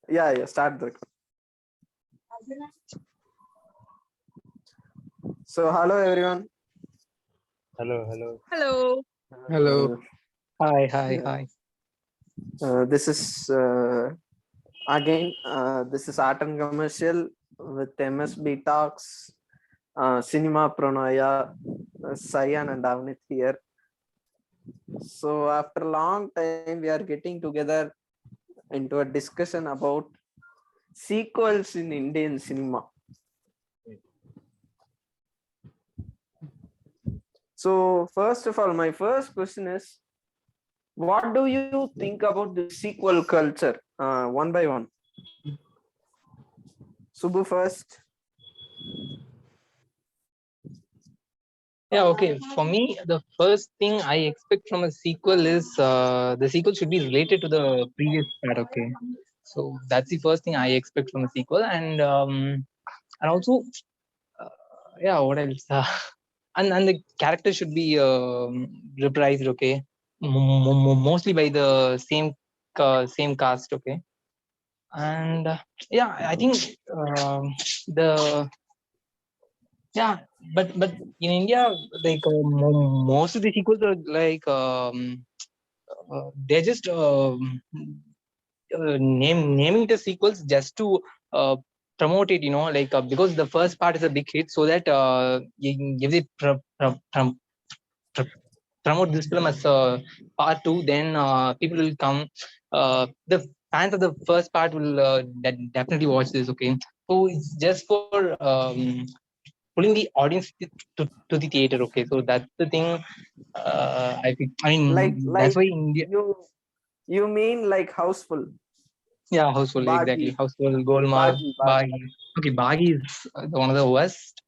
Yeah, start the. So, hello everyone. Hello. Hello. Hi. This is this is Art and Commercial with MSB Talks, Cinema Pranaya, Sayan and Avnit here. So, after a long time, we are getting together into a discussion about sequels in Indian cinema. So, first of all, my first question is, what do you think about the sequel culture? One by one. Subbu first. Yeah, okay. For me, the first thing I expect from a sequel is the sequel should be related to the previous part. Okay, so that's the first thing I expect from a sequel, and also, yeah, what else? And the character should be reprised. Okay, mostly by the same cast. Okay, and yeah, I think the yeah, but in India, like most of the sequels are like they're just naming the sequels just to promote it, like because the first part is a big hit, so that you give it promote this film as part two, then people will come. The fans of the first part will definitely watch this. Okay, so it's just for pulling the audience to the theater. Okay, so that's the thing. I mean, that's Like why India. you mean like Houseful? Yeah, Houseful, exactly. Bagi. Houseful, Golmaal, Bagi. Baghi. Okay, Baghi is one of the worst.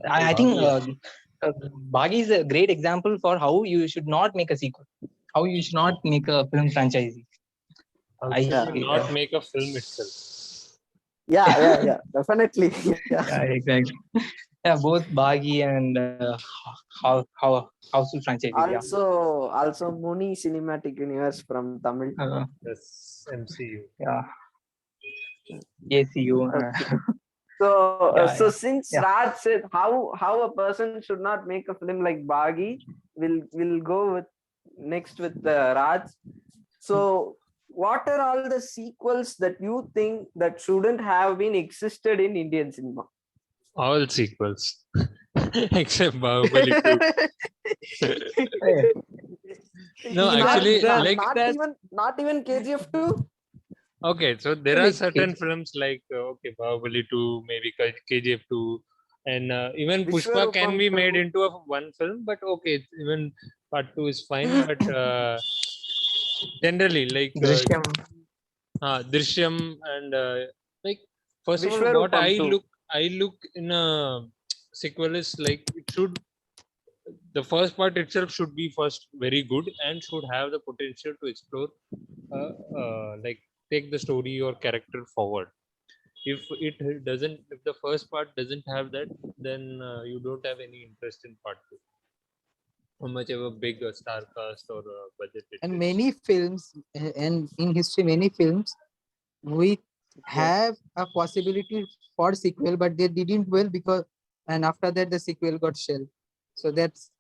I think Baghi is a great example for how you should not make a sequel, how you should not make a film franchise. How should you not make a film itself? Yeah, definitely. Yeah, exactly. Yeah, both Baghi and Houseful franchises. Yeah. Also Muni Cinematic Universe from Tamil. Yes, MCU. Yeah. ACU. Okay. So Yeah. since Yeah. Raj said how a person should not make a film like Bagi, will go with next with Raj. So what are all the sequels that you think that shouldn't have been existed in Indian cinema? All sequels except Bahubali 2. No, actually, like not even KGF 2. Okay, so there are certain films like Bahubali 2, maybe KGF 2, and even Pushpa can be made into a one film. But okay, even part 2 is fine. But generally, like Drishyam and like first of all, what I look in a sequel is like it should, the first part itself should be first very good and should have the potential to explore like take the story or character forward. If it doesn't, if the first part doesn't have that, then you don't have any interest in part 2, how much of a big star cast or budget it And is. many films, and in history, many films we have a possibility for sequel, but they didn't well because, and after that the sequel got shelved. So that's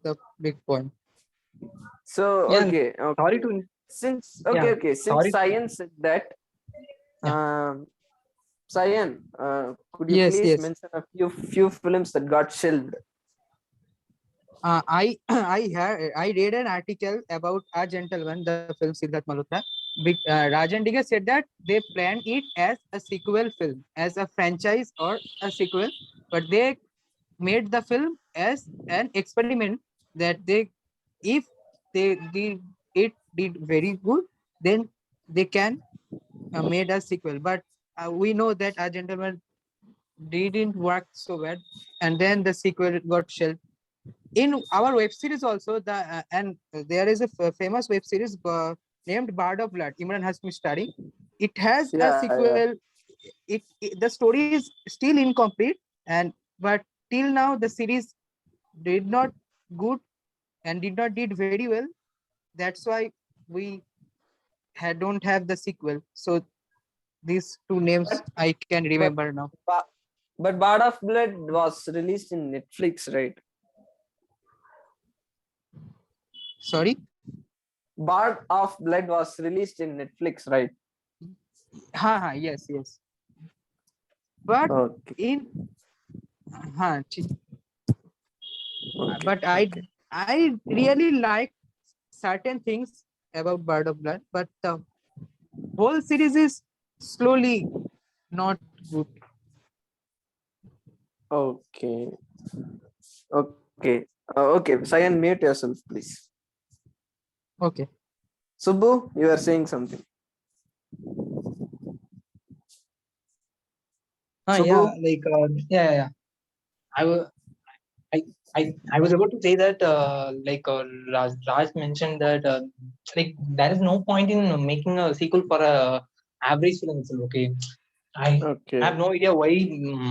the big point. So okay. Sorry to. Since since Science said that, Sayan, could you please mention a few films that got shelved? I I read an article about A Gentleman, the film Siddharth Malhotra. Rajan Digga said that they planned it as a sequel film, as a franchise or a sequel, but they made the film as an experiment that if they did very good, then they can made a sequel. But we know that A Gentleman didn't work so well, and then the sequel got shelved. In our web series also, and there is a famous web series named Bard of Blood, Imran Hasmi starring. It has a sequel. The story is still incomplete, and but till now the series did not good and did not did very well. That's why we don't have the sequel. So These two names I can remember now. But Bard of Blood was released in Netflix, right? Sorry? Bard of Blood was released in Netflix, right? Yes, yes. But Okay. in Okay. but Okay. I really like certain things about Bird of Blood, but the whole series is slowly not good. Okay. Okay. Okay. Sayan, mute yourself, please. Okay. Subbu, you are saying something. Subbu? Yeah, like yeah. I was I was about to say that Raj mentioned that like there is no point in making a sequel for a average film itself. Okay, I Okay. have no idea why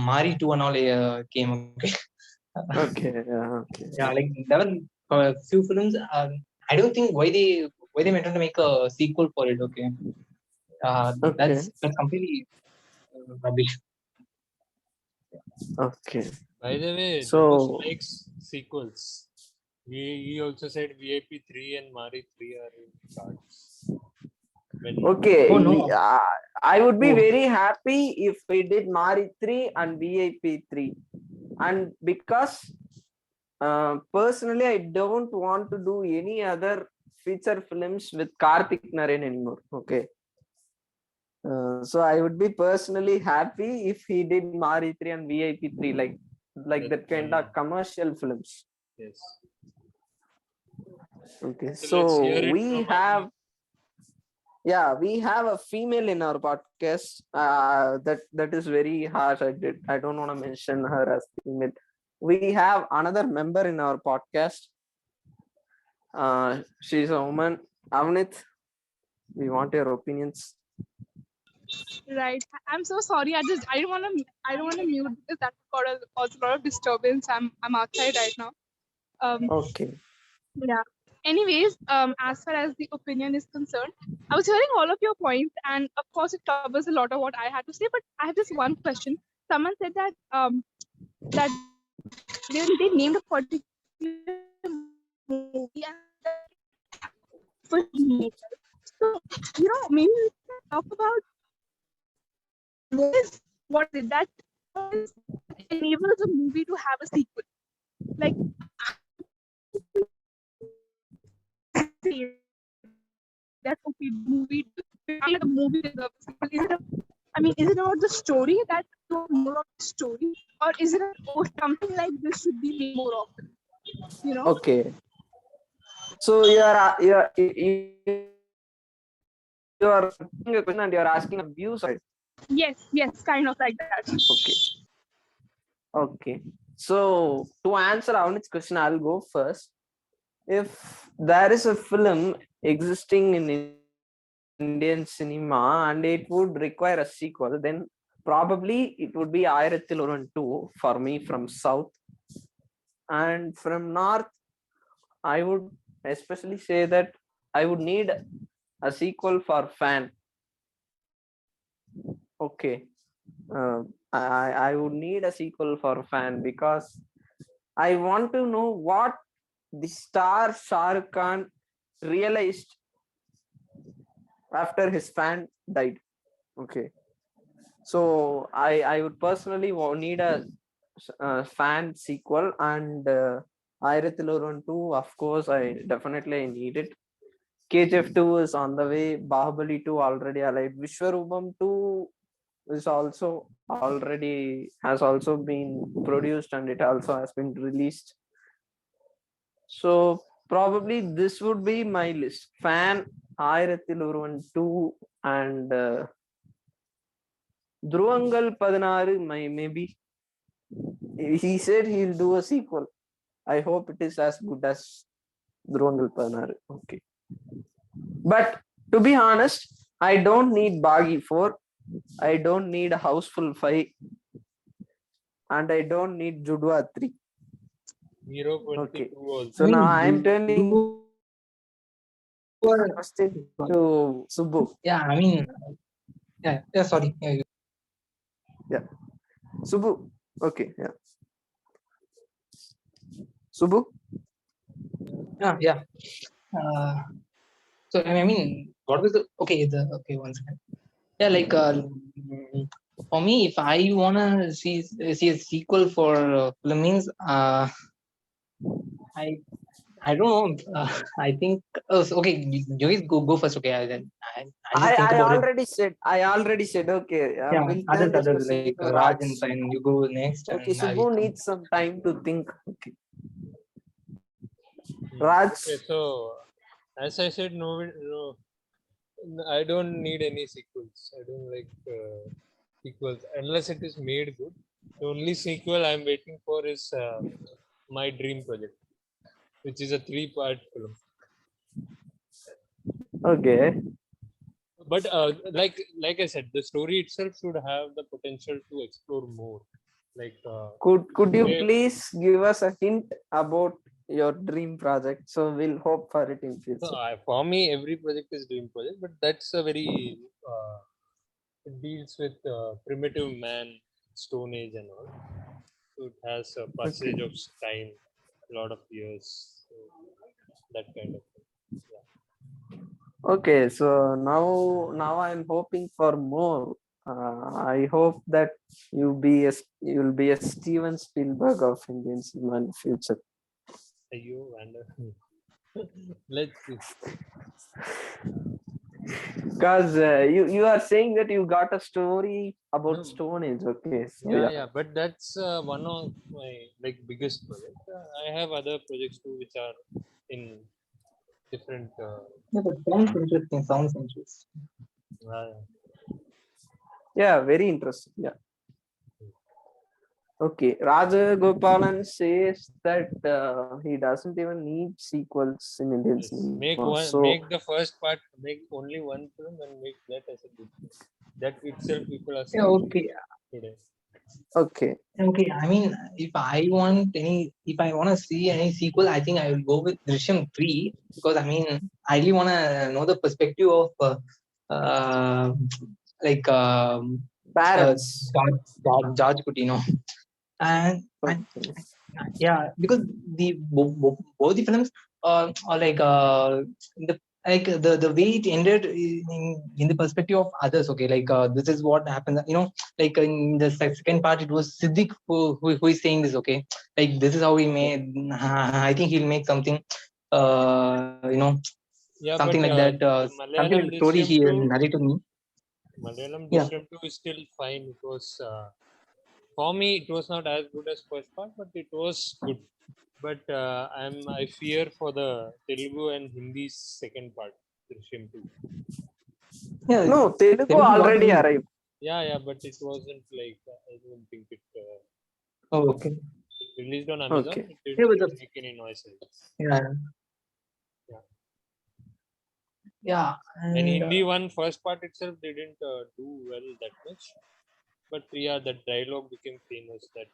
Mari 2 and all came. Okay. Okay. Yeah. Okay. Yeah, like there were a few films. I don't think why they went on to make a sequel for it. Okay, Okay. that's completely rubbish. Okay. By the way, So- Dinesh likes sequels. He also said VIP 3 and Mari 3 are in charts. Okay. Oh, no. I would be Oh. very happy if we did Mari 3 and VIP 3. And because personally, I don't want to do any other feature films with Karthik Narayan anymore. Okay. So I would be personally happy if he did Mari 3 and VIP 3, like that kind of commercial films. Yes. Okay. So So let's hear it we from have, we have a female in our podcast. That is very harsh. I don't want to mention her as female. We have another member in our podcast. She's a woman. Avnit, we want your opinions. Right. I'm so sorry. I don't want to mute because that caused a lot of disturbance. I'm outside right now. Okay. Yeah. Anyways, as far as the opinion is concerned, I was hearing all of your points, and of course, it covers a lot of what I had to say. But I have just one question. Someone said that that they named a particular movie and for teenagers. So maybe we can talk about what is it that enables a movie to have a sequel. Like that okay, the movie deserves a sequel. Is it about the story that more of the story, or is it something like this should be made more often? Okay. So you are asking a question and you are asking a view side. Yes, kind of like that. Okay. Okay. So to answer Avnit's question, I'll go first. If there is a film existing in Indian cinema and it would require a sequel, then probably it would be Ayirathil Oruvan 2 for me from South. And from North, I would especially say that I would need a sequel for Fan. Okay. I would need a sequel for Fan because I want to know what the star Shah Rukh Khan realized after his fan died. Okay. So I would personally need a Fan sequel, and Ayirathil Oruvan 2, of course, I definitely need it. KGF 2 is on the way. Bahubali 2 already alive. Vishwarupam 2 is also has also been produced and it also has been released. So probably this would be my list: Fan, Ayirathil Oruvan 2, and Dhruvangal 16. Maybe he said he'll do a sequel. I hope it is as good as Dhruvangal 16. Okay. But to be honest, I don't need Bagi 4. I don't need a Houseful 5. And I don't need Judwa 3. Hero 22 Okay. also. So now I'm turning question to Subbu. Yeah, I mean, Yeah. Sorry. Yeah, Subbu. Okay, yeah. Subbu. yeah. Uh, so I mean, what was the okay? Okay, one second. Yeah, like for me, if I wanna see a sequel for film means I I don't know. I think okay. You guys go first. Okay, then I just think I about it. already said. Okay. Yeah, We'll turn this others question like to Raj Raj. and Sayan, you go next, Okay, and I'll Subbu come. needs some time to think. Okay. Hmm. Raj. Okay, so as I said, no, I don't need any sequels. I don't like sequels unless it is made good. The only sequel I'm waiting for is my dream project, which is a 3-part film. Okay. But like I said, the story itself should have the potential to explore more. Like Could you they- please give us a hint about your dream project? So we'll hope for it in so, future. for me, every project is dream project, but that's a very it deals with primitive man, Stone Age, and all. So it has a passage of time, a lot of years, so that kind of thing. Yeah. Okay, so now I'm hoping for more. I hope that you'll be a Steven Spielberg of Indian cinema in the future. You and let's see. Because you are saying that you got a story about No. Stone Age. Okay, so Yeah, but that's one of my like biggest project. I have other projects too, which are in different. Yeah, but sounds interesting. Sounds interesting. yeah, very interesting. Yeah. Okay, Raja Gopalan says that he doesn't even need sequels in Indian Yes. cinema. Make the first part, make only one film, and make that as a good film. That itself, people are Yeah, saying okay. today. Okay. Okay, I mean, if I want to see any sequel, I think I will go with Drishyam 3 because I mean, I really want to know the perspective of like Parents. George Coutinho, and Okay. yeah, because both the films are like the way it ended in the perspective of others. Okay, like this is what happened. Like in the second part, it was Siddiq who is saying this. Okay, like this is how he made. I think he'll make something. Yeah, Something but like that. Something Malayalam like the story Drishyam he 2, narrated me. Malayalam Yeah. Drishyam 2 is still fine. It was for me, it was not as good as first part, but it was good. But I fear for the Telugu and Hindi second part, Drishyam 2. Yeah. No, Telugu Telugu got already released. arrived. Yeah, but it wasn't like I don't think it. Oh, okay. It released on Amazon. Okay. It Yeah, but didn't make any noise. yeah. Yeah. And And Hindi one first part itself didn't do well that much. But yeah, that dialogue became famous. That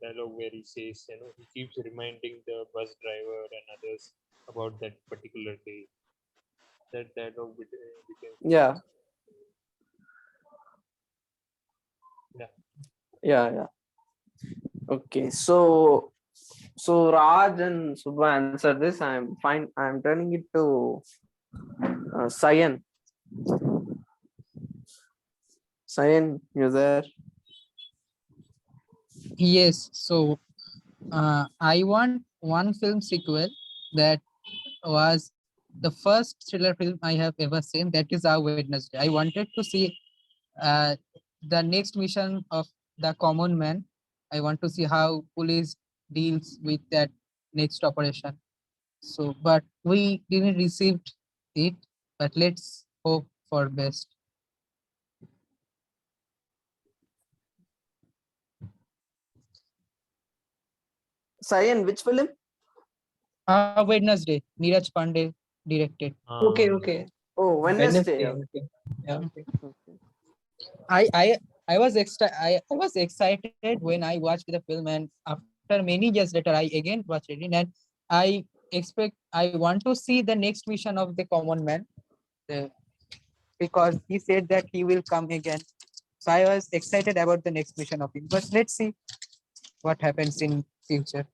dialogue where he says, he keeps reminding the bus driver and others about that particular day. That dialogue became Yeah. Yeah. Yeah. Okay, so Raj and Subha answer this. I'm fine. I'm turning it to Sayan. Sayan, you there? Yes, so I want one film sequel that was the first thriller film I have ever seen. That is Our Wednesday. I wanted to see uh, the next mission of the common man. I want to see how police deals with that next operation. So, but we didn't receive it. But let's hope for best. Sayan, which film? Wednesday. Neeraj Pandey directed. okay. Oh, Wednesday. Okay. Yeah. Okay. I was I was excited when I watched the film, and after many years later I again watched it, and I want to see the next mission of the common man. because he said that he will come again. So I was excited about the next mission of him. But let's see what happens in future.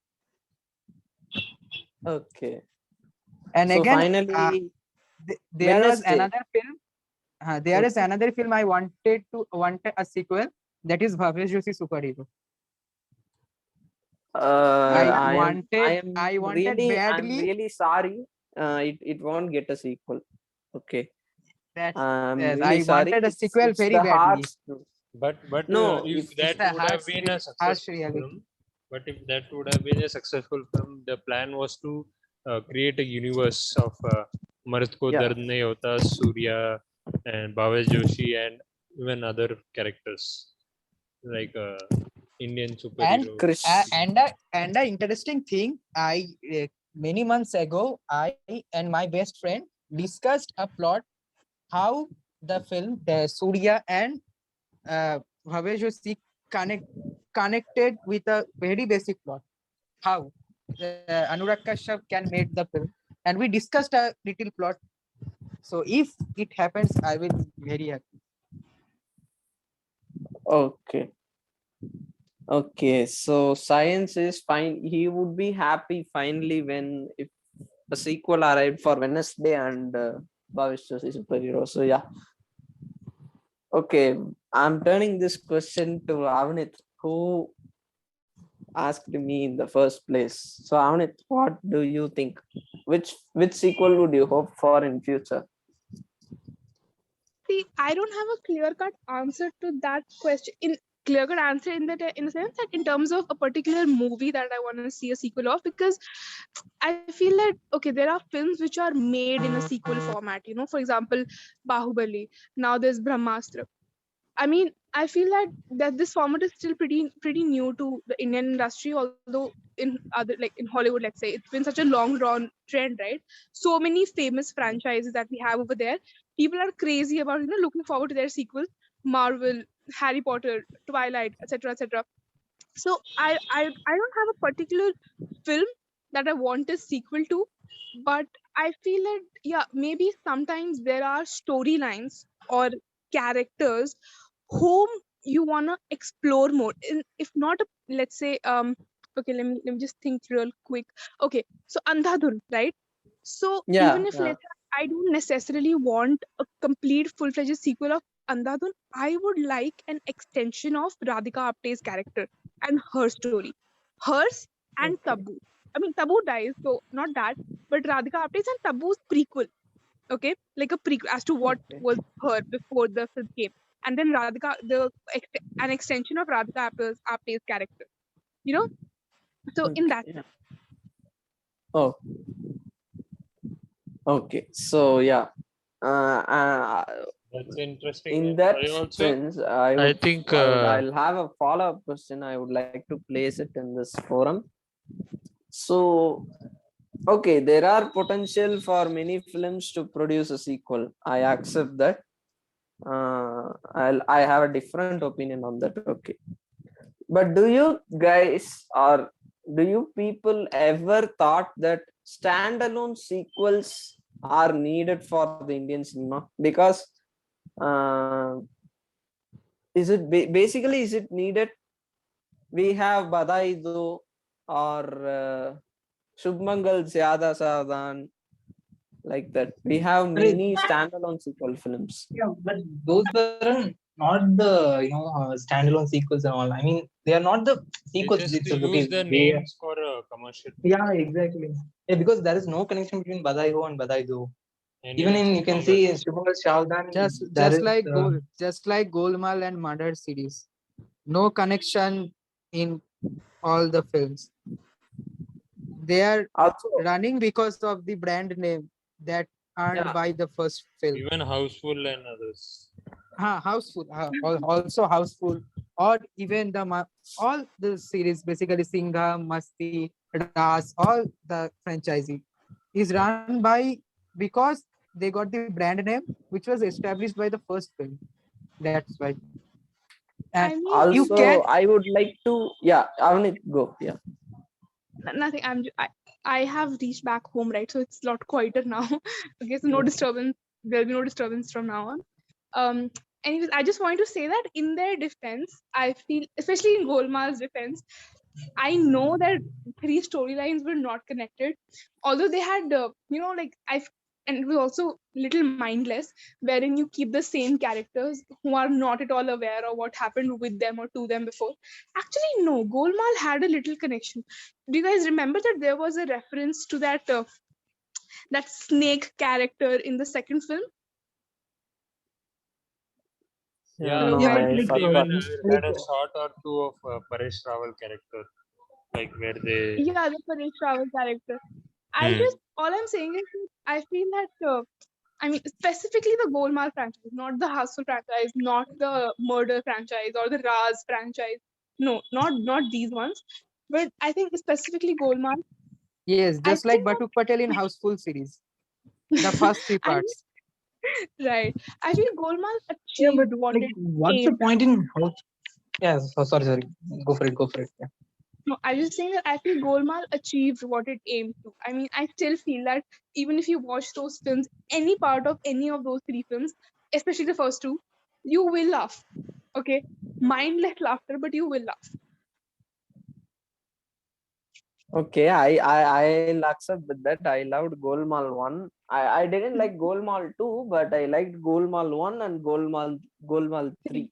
Okay. And So again, finally, there was Wednesday. another film. There is Okay. another film I wanted a sequel, that is Bhavesh Joshi Superhero. I wanted I'm badly really sorry. It won't get a sequel. Okay. that I'm yes, really I sorry. wanted a sequel It's very the badly. heart's truth. But No, if if that It's a would have been a harsh successful reality. film, but if that would have been a successful film, the plan was to create a universe of Mard Ko Yeah. Dard Nahi Hota, Surya, and Bhavesh Joshi, and even other characters like Indian And superhero. Chris. and a interesting thing, I many months ago, I and my best friend discussed a plot how the film Surya and Bhavesh Joshi connected with a very basic plot. How Anurag Kashyap can make the film, and we discussed a little plot. So if it happens, I will be very happy. Okay. Okay. So science is fine. He would be happy finally when if a sequel arrived for Wednesday and Bhavesh Joshi Superhero. So yeah. Okay. I'm turning this question to Avnit, who asked me in the first place. So Avnit, what do you think? Which sequel would you hope for in future? See, I don't have a clear-cut answer to that question. In clear-cut answer in the sense that in terms of a particular movie that I want to see a sequel of, because I feel that okay, there are films which are made in a sequel format. You know, for example, Bahubali. Now there's Brahmastra. I mean, I feel that this format is still pretty new to the Indian industry, although in other like in Hollywood, let's say, it's been such a long run trend, right? So many famous franchises that we have over there. People are crazy about looking forward to their sequels. Marvel, Harry Potter, Twilight, etc., etc. So I don't have a particular film that I want a sequel to, but I feel that yeah, maybe sometimes there are storylines or characters whom you wanna explore more. If not, let's say okay, let me just think real quick. Okay, so Andhadhun, right? So Yeah. even if Yeah. let's say I don't necessarily want a complete full-fledged sequel of Andhadhun, I would like an extension of Radhika Apte's character and her story. Hers and Okay. Tabu. I mean, Tabu dies, so not that, but Radhika Apte's and Tabu's prequel. Okay, like a prequel as to what Okay. was her before the film came, and then Radhika, an extension of Radhika Apte's character. You know, so in Okay. that Yeah. sense. Oh. Okay. So yeah. Uh, That's interesting. in And that I also, sense, I think, I'll have a follow-up question. I would like to place it in this forum. So, okay, there are potential for many films to produce a sequel. I accept that. I have a different opinion on that. Okay, but do you guys or do you people ever thought that standalone sequels are needed for the Indian cinema? Because uh, basically is it needed? We have Badai Do or Shubmangal Zyada Sadan, like that. We have Right. many standalone sequel films. Yeah, but those were not the standalone sequels and all. I mean, they are not the they sequels just itself. use Okay, the they, names for a commercial. yeah, exactly. Yeah, because there is no connection between Badai Ho and Badai Do. And Even in you can see in Shubhankar Shavdan, there is Just like Golmaal and Murder series, no connection in all the films. They are Also, running because of the brand name that earned yeah, by the first film. even Houseful and others. Houseful, also Houseful, or even all the series, basically Singha, Masti, Das, all the franchisee is run by because they got the brand name which was established by the first film. That's why. And I mean, you also can I would like to, yeah, Avnit, go. Yeah. nothing. I have reached back home, right? So it's a lot quieter now. Okay, so no disturbance. There'll be no disturbance from now on. Anyways, I just want to say that in their defense, I feel, especially in Golmaal's defense, I know that 3 storylines were not connected, although they had, like and it was also little mindless, wherein you keep the same characters who are not at all aware of what happened with them or to them before. Actually, no, Golmaal had a little connection. Do you guys remember that there was a reference to that snake character in the second film? Yeah, Hello, Yeah, guys. but we like, even like had a shot or two of Paresh Rawal character, like where they. Yeah, the Paresh Rawal character. Hmm. All I'm saying is that I feel that, specifically the Golmaal franchise, not the Housefull franchise, not the Murder franchise or the Raz franchise. No, not these ones. But I think specifically Golmaal, Yes, I just like think Batuk Patel in Houseful series, the first 3 I parts. right. I feel Golmaal yeah, but achieved what like, it what's the aimed. point in house? Yeah, so sorry. Go for it. Yeah. No, I was just saying that I feel Golmaal achieved what it aimed to. I mean, I still feel that even if you watch those films, any part of any of those 3 films, especially the first 2, you will laugh. Okay, mindless laughter, but you will laugh. Okay, I'll accept with that. I loved Golmaal 1. I didn't like Golmaal 2, but I liked Golmaal 1 and Golmaal 3.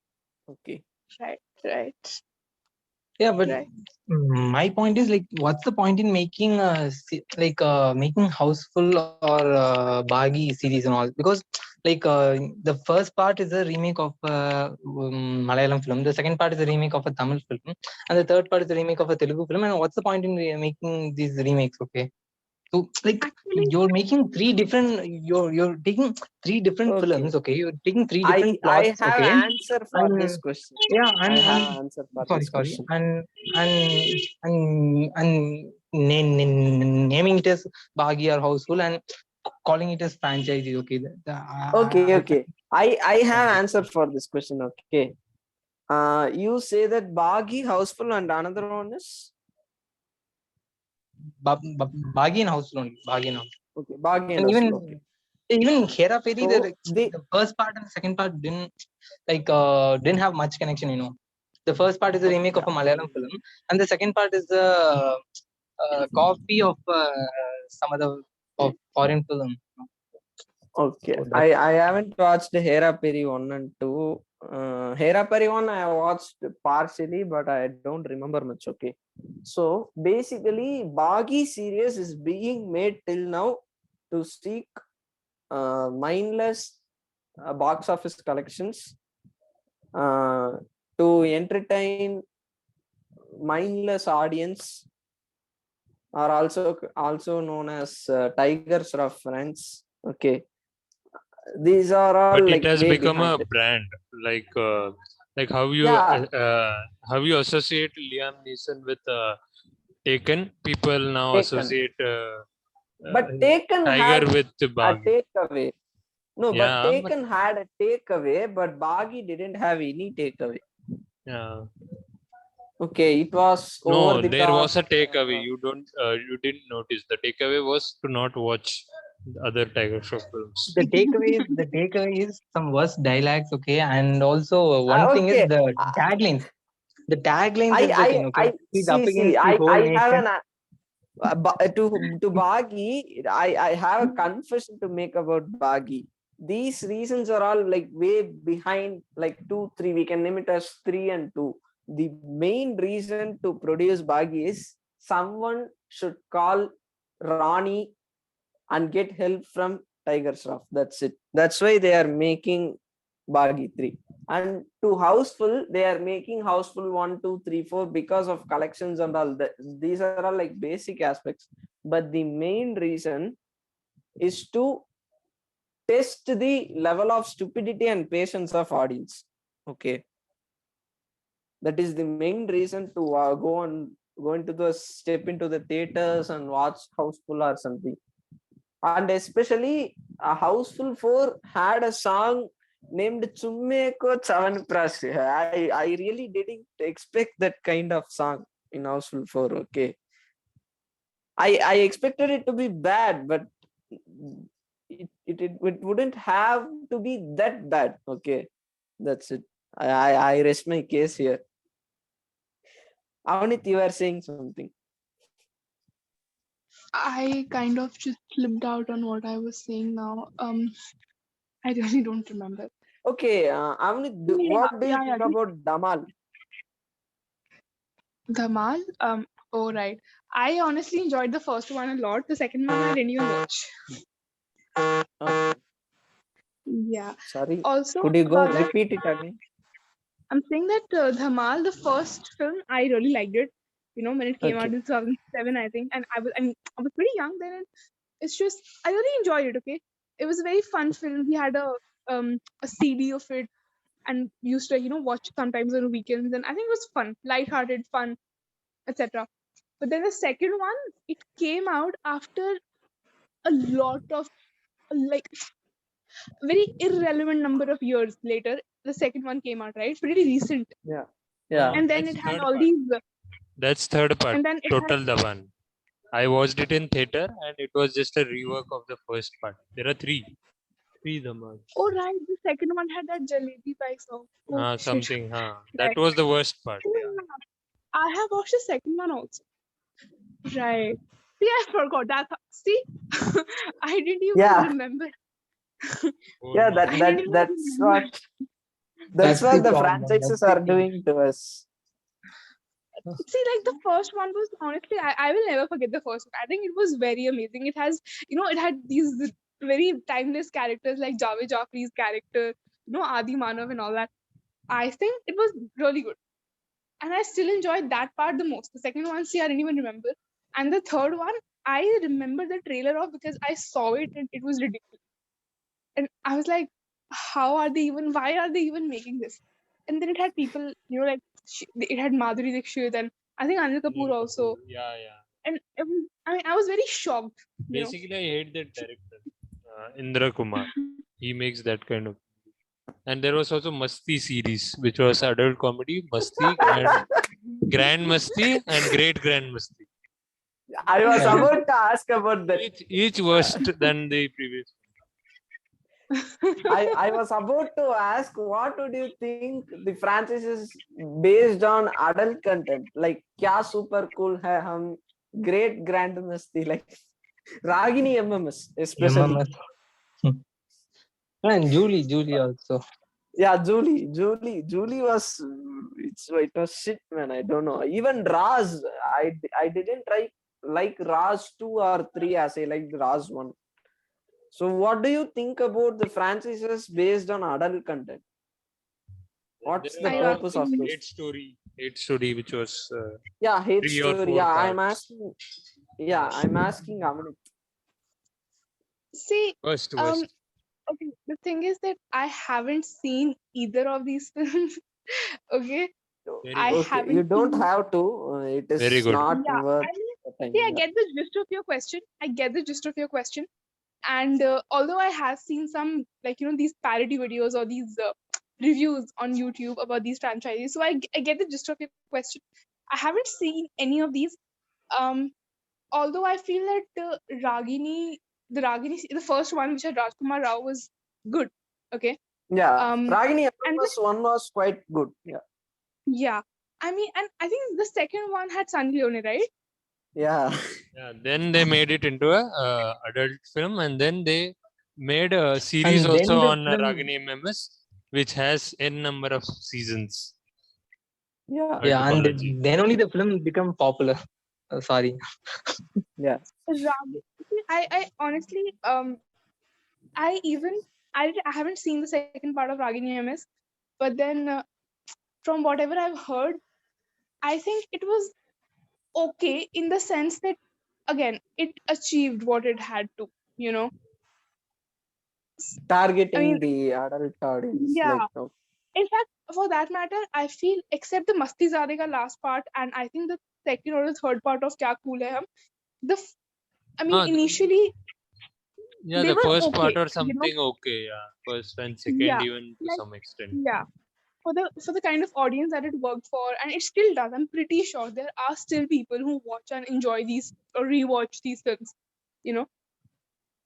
Okay. Right. Yeah, but Right. my point is like, what's the point in making making Houseful or Baghi series and all? Because like the first part is a remake of Malayalam film, the second part is a remake of a Tamil film, and the third part is a remake of a Telugu film. And what's the point in making these remakes? Okay, so like Actually, you're making you're taking 3 different Okay. films. Okay, you're taking 3 I different plots. have Okay, answer for this and question. yeah, I and have answer for this sorry, question. and naming it as Baghi or Houseful and calling it as franchise. Okay, Okay. I have answer for this question. Okay. You say that Baghi, Houseful, and another one is Baghi and Houseful only. Baghi and Houseful. okay. Baghi and And Houseful. Okay. even Hera Peri, So the first part and the second part didn't have much connection. The first part is a remake of a Malayalam film, and the second part is a copy of some other of foreign film. okay. So that's I haven't watched Hera Peri 1 and 2. Hera Peri 1 I watched partially, but I don't remember much. Okay. So basically, Baghi series is being made till now to seek mindless box office collections, to entertain mindless audience, are also known as Tigers of friends. Okay, these are all But like it has way become a behind it. brand, like Yeah, how you associate Liam Neeson with Taken. People now Taken, associate but Taken Tiger had with a Baghi. takeaway. No, but Yeah, but Taken had a takeaway, but Baghi didn't have any takeaway. yeah. Okay, it was No, over the there top. was a takeaway. You didn't notice. The takeaway was to not watch the other Tiger Shroff films. the takeaway is some worse dialogues. Okay, and also one thing is Okay, the taglines. The taglines is the thing. I Okay, he's up see. against the whole I have nation. to Baghi. I have a confession to make about Baghi. These reasons are all like way behind, like 2, 3. We can name it as 3 and 2. The main reason to produce Baghi is someone should call Rani and get help from Tiger Shroff. That's it. That's why they are making Baghi 3. And to Houseful, they are making Houseful 1, 2, 3, 4 because of collections and all that. These are all like basic aspects. But the main reason is to test the level of stupidity and patience of audience. Okay, that is the main reason to go into the step into the theaters and watch Houseful or something. And especially Houseful 4 had a song named Chummeko Chavanprasi. I really didn't expect that kind of song in Houseful 4. Okay, I expected it to be bad, but it wouldn't have to be that bad. Okay, that's it. I rest my case here. Avanit, you are saying something. I kind of just flipped out on what I was saying now. I really don't remember. Okay, Avanit, what do you think about Dhamal? Dhamal. Oh right. I honestly enjoyed the first one a lot. The second one I didn't even watch. Okay, Yeah. sorry. Also, Could you go about that, repeat it again? I'm saying that Dhamal, the first film, I really liked it. You know, when it came out Okay. in 2007, I think, and I was pretty young then. And it's just I really enjoyed it. Okay, it was a very fun film. We had a CD of it, and used to watch sometimes on weekends, and I think it was fun, light-hearted, fun, etc. But then the second one, it came out after a lot of like very irrelevant number of years later. The second one came out, right? Pretty recent, Yeah. No, Yeah. and then that's it had third all part. these, That's third part. and then it had Total Dhawan. I watched it in theater and it was just a rework of the first part. There are three Dhamal. oh right, the second one had that Jalebi Pai song. Oh shit. Something. That Right. was the worst part. I have watched the second one also. Right. See, I forgot that. See, I didn't even Yeah. remember. Oh, Yeah, no. that's what That's what the the problem, franchises that's the are thing. doing to us. See, like the first one was honestly, I will never forget the first one. I think it was very amazing. It has, it had these very timeless characters like Javed Jaffri's character, Adi Manav and all that. I think it was really good. And I still enjoyed that part the most. The second one, see, I didn't even remember. And the third one, I remember the trailer of because I saw it and it was ridiculous. And I was like, why are they even making this? And then it had people, like it had Madhuri Dixit and I think Anil Kapoor also. Yeah. And I was very shocked. Basically, I hate that director, Indra Kumar. He makes that kind of. And there was also Masti series, which was adult comedy, Masti, Grand Masti, and Great Grand Masti. I was Yeah. about to ask about that. Each worse than the previous. I was about to ask, what would you think the franchise is based on adult content? Like, kya super cool hai hum, great grand masti, like Ragini MMS especially. MMS. And Julie also. Yeah, Julie was it was shit, man. I don't know. Even Raz, I didn't like Raz 2 or 3 as I like Raz 1. So what do you think about the franchises based on adult content? What's the Are you purpose of asking this? Hate story, which was Yeah, hate 3 or 4 story. Yeah, I'm parts. asking. Yeah, I'm asking Amanit. See, Worst. okay, the thing is that I haven't seen either of these films. Okay, Very I good. Okay, haven't. you don't seen- have to. It is Very good. not Yeah, worth I mean, the time. see, I Yeah. get the gist of your question. And although I have seen some, like, these parody videos or these reviews on YouTube about these franchises, so I get the gist of your question. I haven't seen any of these. Although I feel that Ragini, the first one, which had Rajkumar Rao, was good. Okay. Yeah, Ragini and MMS 1 was quite good. Yeah. Yeah. I mean, and I think the second one had Sunny Leone, right? Yeah. Yeah, then they made it into a adult film, and then they made a series And then also the on film- Ragini MMS, which has n number of seasons. Yeah. Yeah, and Multipology. then only the film become popular. Sorry. Yeah. Ragini, I honestly, I haven't seen the second part of Ragini MS, but then from whatever I've heard, I think it was okay in the sense that, again, it achieved what it had to, Targeting I mean, the adult audience. yeah. Like, no. In fact, for that matter, I feel, except the Masti Zade ka last part, and I think the second or the third part of Kya Cool Hai Hum, initially, Yeah, they the were first part okay, or something okay. Yeah, first and second Yeah, even to like- some extent. Yeah. For the kind of audience that it worked for, and it still does. I'm pretty sure there are still people who watch and enjoy these or rewatch these films.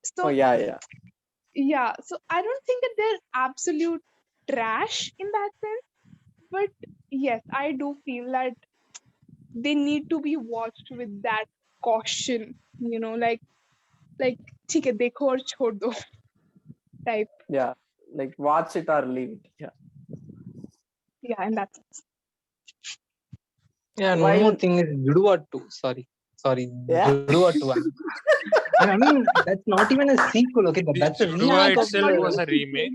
So Oh, yeah. yeah, so I don't think that they're absolute trash in that sense, but yes, I do feel that they need to be watched with that caution, like ठीक है देखो और छोड़ दो type. Yeah, like watch it or leave it. Yeah. Yeah, in that sense. Yeah, and While one more thing is Judua 2. Sorry. Yeah. Judua 2. I mean, that's not even a sequel, okay? That's a Judua remake of itself the. was a remake,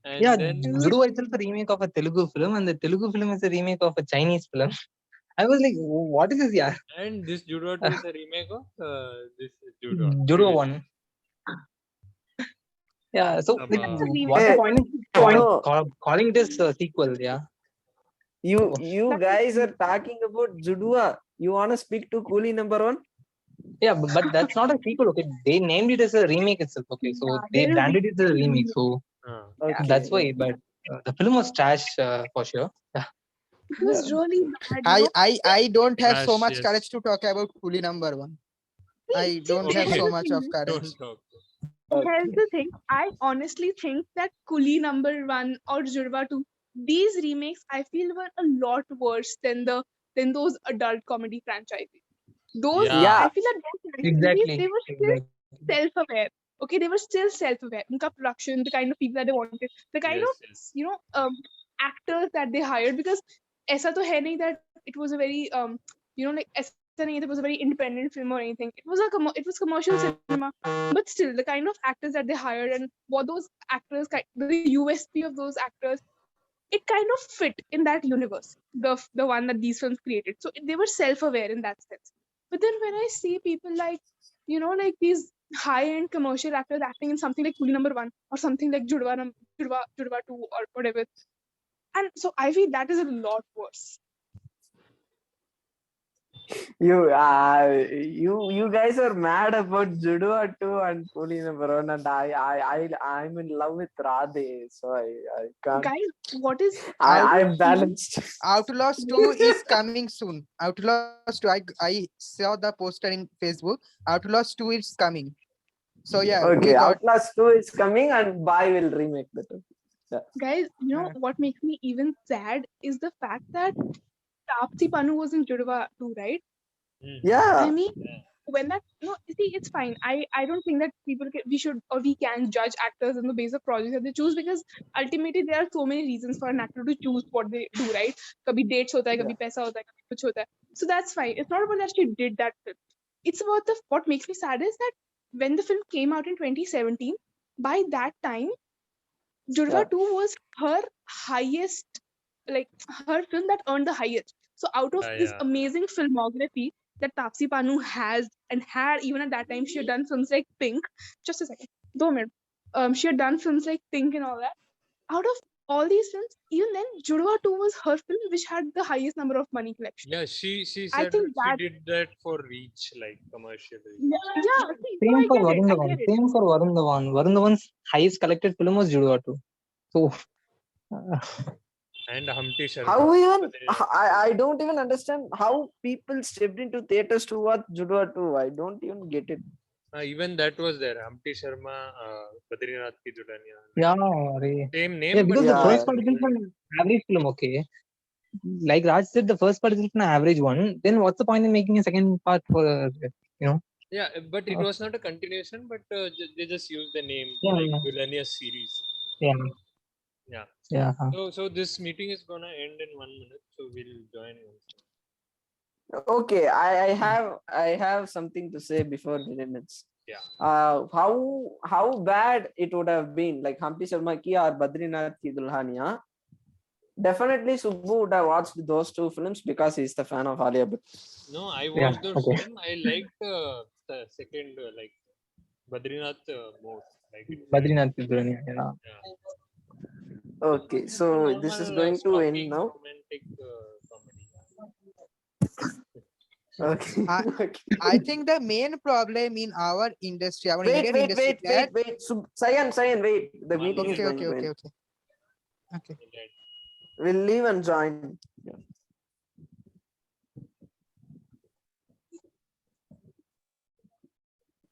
and Yeah, then Judua itself a remake of a Telugu film, and the Telugu film is a remake of a Chinese film. I was like, what is this, yeah? and this Judua 2 is a remake of this Judua. Judua 1. Yeah, so like, Sabha. what's Hey, the point no. calling this a sequel? Yeah. You guys are talking about Judua. You wanna speak to Coolie number 1? Yeah, but that's not a sequel, okay? They named it as a remake itself, okay? So Yeah, they there is branded it as a remake, so Okay. that's why. But the film was trash for sure. Yeah. it was really bad. I don't have so Trash, much yes. courage to talk about Coolie number 1. I don't have Okay. so much of courage. Don't talk. Here's the thing. I honestly think that Coolie number 1 or Judwa 2, these remakes I feel were a lot worse than those adult comedy franchises. Those Yeah. I feel that those franchises, Exactly. they were still self-aware. Okay, they were still self-aware. Unka production, the kind of people that they wanted, the kind Yes, of actors that they hired, because aisa to hai nahi that it was a very like aisa nahi that it was a very independent film or anything. It was commercial cinema, but still the kind of actors that they hired and what those actors, the USP of those actors, it kind of fit in that universe, the one that these films created. So they were self-aware in that sense. But then when I see people like like these high-end commercial actors acting in something like Coolie number 1 or something like Judwa 2 or whatever, and so I feel that is a lot worse. You guys are mad about Judua 2 and Coolie number 1, and I'm in love with Radhe, so I can't. Guys, what is I'm balanced. Outlaws 2 is coming soon. Outlaws 2, I saw the poster in Facebook. Outlaws 2 is coming. So yeah, we Okay, got Outlast 2 is coming, and Bai will remake the 2. guys, what makes me even sad is the fact that Taapsee Pannu was in Judwa 2, right? Yeah. I mean, when that see, it's fine. I don't think that we should or we can judge actors on the basis of projects that they choose, because ultimately there are so many reasons for an actor to choose what they do, right? Kabhi dates hota hai, kabhi paisa hota hai, kabhi kuch hota hai. So that's fine. It's not about that she did that film. It's about what makes me sad is that when the film came out in 2017, by that time, Judwa 2 was her highest, like her film that earned the highest. So out of this amazing filmography that Taapsee Pannu has and had, even at that time, she had done films like Pink. Just a second, 2 minutes. She had done films like Pink and all that. Out of all these films, even then, Judwa 2 was her film which had the highest number of money collection. Yeah, she I said think that she did that for reach, like commercial reach. Yeah. See, Same so for I get Varun it. Dhawan. Same for Varun Dhawan. Varun Dhawan's highest collected film was Judua 2. So. And Humpty Sharma. How even I don't even understand how people stepped into theaters to watch Judwa 2. I don't even get it. Even that was there. Humpty Sharma, Badrinath Ki Dulhania. Yeah, same name. yeah, because but the first part is an average film, okay. Like Raj said, the first part is an average one. Then what's the point in making a second part for Yeah, but it was not a continuation, but they just used the name like Dulhania series. Yeah. So this meeting is gonna end in 1 minute, so we'll join. Okay, I have something to say before the limits. Yeah. How bad it would have been, like Humpty Sharma Ki or Badrinath Ki Dulhania. Definitely Subbu would have watched those 2 films because he's the fan of Alia Bhatt. No, I watched those film. I liked the second, like Badrinath more. Like Badrinath Ki Dulhania, yeah. Okay, so this is going to end now. Romantic comedy. Okay. I think the main problem in our industry, our Indian industry. Wait. Sayan, wait. The meeting is going to end. Okay. We'll leave and join. Yeah.